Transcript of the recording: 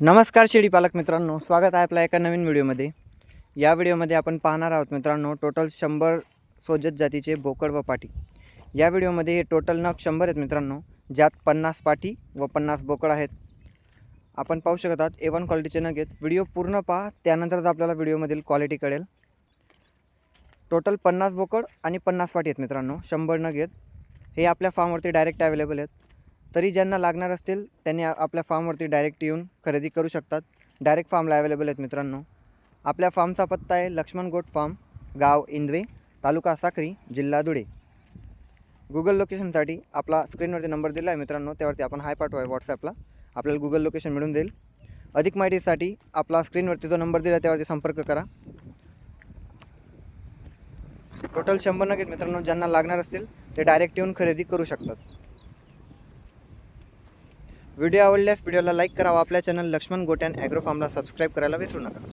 नमस्कार शेळी पालक मित्रांनो, स्वागत आहे आपल्या एका नवीन व्हिडिओमध्ये। या व्हिडिओमध्ये आपण पाहणार आहोत मित्रांनो टोटल 100 सोजत जातीचे बोकड व पाटी। या व्हिडिओमध्ये हे टोटल नग 100 आहेत मित्रांनो, ज्यात 50 पाटी व 50 बोकड आहेत। आपण पाहू शकत आहात A1 क्वालिटीचे नग आहेत। व्हिडिओ पूर्ण पहा, त्यानंतरच आपल्याला व्हिडिओमधील क्वालिटी कळेल। टोटल 50 बोकड आणि 50 पाटी आहेत मित्रांनो, 100 नग आहेत। हे आपल्या फार्मवरती डायरेक्ट अवेलेबल आहेत। तरी ज्यांना लागणार असतील त्यांनी आपल्या फार्मवरती डायरेक्ट येऊन खरेदी करू शकतात। डायरेक्ट फार्मला अवेलेबल आहेत मित्रांनो। आपल्या फार्मचा पत्ता आहे लक्ष्मण गोट फार्म, गाव इंद्रे, तालुका साक्री, जिल्हा धुळे। गूगल लोकेशनसाठी आपला स्क्रीनवरती नंबर दिला आहे मित्रांनो, त्यावरती आपण हाय पाठवा व्हॉट्सॲपला, आपल्याला गूगल लोकेशन मिळून जाईल। अधिक माहितीसाठी आपला स्क्रीनवरती जो नंबर दिला त्यावरती संपर्क करा। टोटल 100 नग आहेत मित्रांनो, ज्यांना लागणार असतील ते डायरेक्ट येऊन खरेदी करू शकतात। व्हिडिओ आवडल्यास व्हिडिओला लाईक करा व आपल्या चॅनल लक्ष्मण गोट ॲग्रो फार्मला सबस्क्राईब करायला विसरू नका।